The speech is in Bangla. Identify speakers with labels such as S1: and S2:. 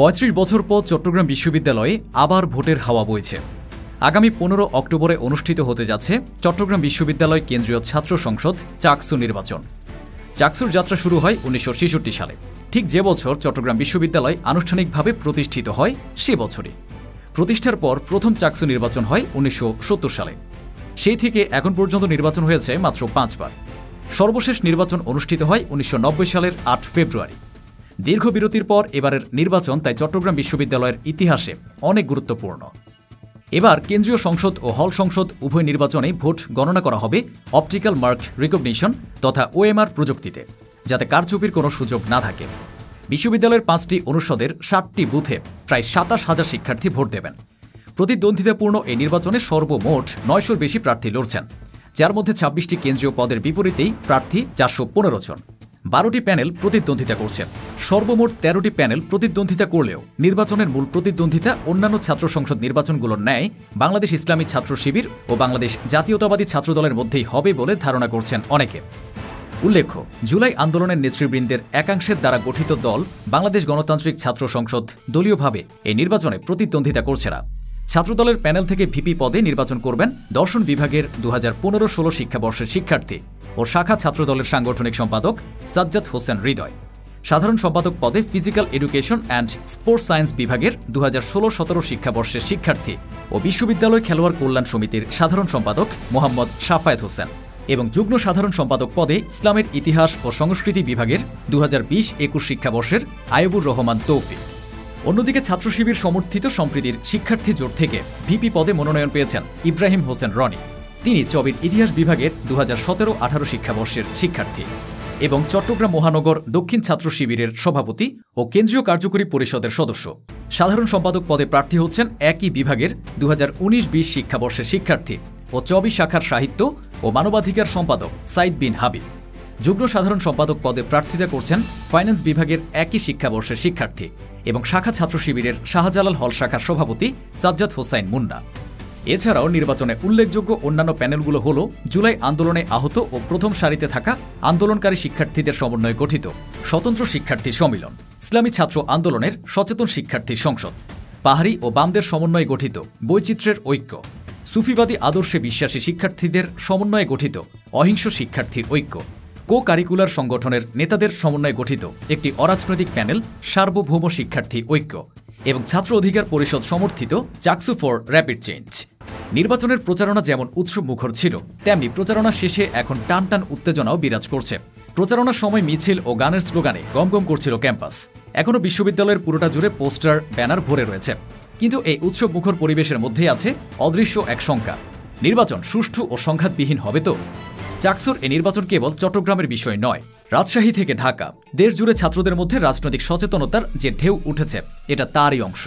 S1: ৩৫ বছর পর চট্টগ্রাম বিশ্ববিদ্যালয়ে আবার ভোটের হাওয়া বইছে। আগামী ১৫ অক্টোবরে অনুষ্ঠিত হতে যাচ্ছে চট্টগ্রাম বিশ্ববিদ্যালয় কেন্দ্রীয় ছাত্র সংসদ চাকসু নির্বাচন। চাকসুর যাত্রা শুরু হয় ১৯৬৬ সালে, ঠিক যে বছর চট্টগ্রাম বিশ্ববিদ্যালয় আনুষ্ঠানিকভাবে প্রতিষ্ঠিত হয় সে বছরই। প্রতিষ্ঠার পর প্রথম চাকসু নির্বাচন হয় ১৯৭০ সালে। সেই থেকে এখন পর্যন্ত নির্বাচন হয়েছে মাত্র ৫ বার। সর্বশেষ নির্বাচন অনুষ্ঠিত হয় ১৯৯০ সালের ৮ ফেব্রুয়ারি। দীর্ঘ বিরতির পর এবারের নির্বাচন তাই চট্টগ্রাম বিশ্ববিদ্যালয়ের ইতিহাসে অনেক গুরুত্বপূর্ণ। এবার কেন্দ্রীয় সংসদ ও হল সংসদ উভয় নির্বাচনে ভোট গণনা করা হবে অপটিক্যাল মার্ক রিকগনিশন তথা ওএমআর প্রযুক্তিতে, যাতে কারচুপির কোনো সুযোগ না থাকে। বিশ্ববিদ্যালয়ের ৫টি অনুষদের ৬০টি বুথে প্রায় ২৭,০০০ শিক্ষার্থী ভোট দেবেন। প্রতিদ্বন্দ্বিতাপূর্ণ এই নির্বাচনে সর্বমোট ৯০০-র বেশি প্রার্থী লড়ছেন, যার মধ্যে ২৬টি কেন্দ্রীয় পদের বিপরীতেই প্রার্থী ৪১৫ জন। ১২টি প্যানেল প্রতিদ্বন্দ্বিতা করছে। সর্বমোট ১৩টি প্যানেল প্রতিদ্বন্দ্বিতা করলেও নির্বাচনের মূল প্রতিদ্বন্দ্বিতা অন্যান্য ছাত্র সংসদ নির্বাচনগুলোর ন্যায় বাংলাদেশ ইসলামী ছাত্র শিবির ও বাংলাদেশ জাতীয়তাবাদী ছাত্রদলের মধ্যেই হবে বলে ধারণা করছেন অনেকে। উল্লেখ্য, জুলাই আন্দোলনের নেতৃবৃন্দের একাংশের দ্বারা গঠিত দল বাংলাদেশ গণতান্ত্রিক ছাত্র সংসদ দলীয়ভাবে এই নির্বাচনে প্রতিদ্বন্দ্বিতা করছে না। ছাত্রদলের প্যানেল থেকে ভিপি পদে নির্বাচন করবেন দর্শন বিভাগের ২০১৫-১৬ শিক্ষাবর্ষের শিক্ষার্থী ও শাখা ছাত্রদলের সাংগঠনিক সম্পাদক সাজ্জাদ হোসেন হৃদয়। সাধারণ সম্পাদক পদে physical education and sports science বিভাগের ২০১৬-১৭ শিক্ষাবর্ষের শিক্ষার্থী ও বিশ্ববিদ্যালয় খেলোয়াড় কল্যাণ সমিতির সাধারণ সম্পাদক মোহাম্মদ শাফায়েত হোসেন এবং যুগ্ম সাধারণ সম্পাদক পদে ইসলামের ইতিহাস ও সংস্কৃতি বিভাগের ২০২০-২১ শিক্ষাবর্ষের আয়বুর রহমান তৌফিক। অন্যদিকে ছাত্র শিবির সমর্থিত সম্প্রীতির শিক্ষার্থী জোট থেকে ভিপি পদে মনোনয়ন পেয়েছেন ইব্রাহিম হোসেন রনি। তিনি চবির ইতিহাস বিভাগের ২০১৭-১৮ শিক্ষাবর্ষের শিক্ষার্থী এবং চট্টগ্রাম মহানগর দক্ষিণ ছাত্র শিবিরের সভাপতি ও কেন্দ্রীয় কার্যকরী পরিষদের সদস্য। সাধারণ সম্পাদক পদে প্রার্থী হচ্ছেন একই বিভাগের ২০১৯-২০ শিক্ষাবর্ষের শিক্ষার্থী ও চবি শাখার সাহিত্য ও মানবাধিকার সম্পাদক সাইদ বিন হাবিব। যুগ্ম সাধারণ সম্পাদক পদে প্রার্থিতা করছেন ফাইন্যান্স বিভাগের একই শিক্ষাবর্ষের শিক্ষার্থী এবং শাখা ছাত্র শিবিরের শাহজালাল হল শাখার সভাপতি সাজ্জাদ হোসাইন মুন্না। এছাড়াও নির্বাচনে উল্লেখযোগ্য অন্যান্য প্যানেলগুলো হল জুলাই আন্দোলনে আহত ও প্রথম সারিতে থাকা আন্দোলনকারী শিক্ষার্থীদের সমন্বয়ে গঠিত স্বতন্ত্র শিক্ষার্থী সম্মিলন, ইসলামী ছাত্র আন্দোলনের সচেতন শিক্ষার্থী সংসদ, পাহাড়ি ও বামদের সমন্বয়ে গঠিত বৈচিত্র্যের ঐক্য, সুফিবাদী আদর্শে বিশ্বাসী শিক্ষার্থীদের সমন্বয়ে গঠিত অহিংস শিক্ষার্থী ঐক্য, কো কারিকুলার সংগঠনের নেতাদের সমন্বয়ে গঠিত একটি অরাজনৈতিক প্যানেল সার্বভৌম শিক্ষার্থী ঐক্য এবং ছাত্র অধিকার পরিষদ সমর্থিত চাকসু ফর র্যাপিড চেঞ্জ। নির্বাচনের প্রচারণা যেমন উৎসবমুখর ছিল, তেমনি প্রচারণা শেষে এখন টানটান উত্তেজনাও বিরাজ করছে। প্রচারণার সময় মিছিল ও গানের স্লোগানে গমগম করছিল ক্যাম্পাস। এখনও বিশ্ববিদ্যালয়ের পুরোটা জুড়ে পোস্টার, ব্যানার ভরে রয়েছে। কিন্তু এই উৎসবমুখর পরিবেশের মধ্যেই আছে অদৃশ্য এক শঙ্কা। নির্বাচন সুষ্ঠু ও সংঘাতবিহীন হবে তো? চাকসুর এই নির্বাচন কেবল চট্টগ্রামের বিষয় নয়, রাজশাহী থেকে ঢাকা দেশ জুড়ে ছাত্রদের মধ্যে রাজনৈতিক সচেতনতার যে ঢেউ উঠেছে, এটা তারই অংশ।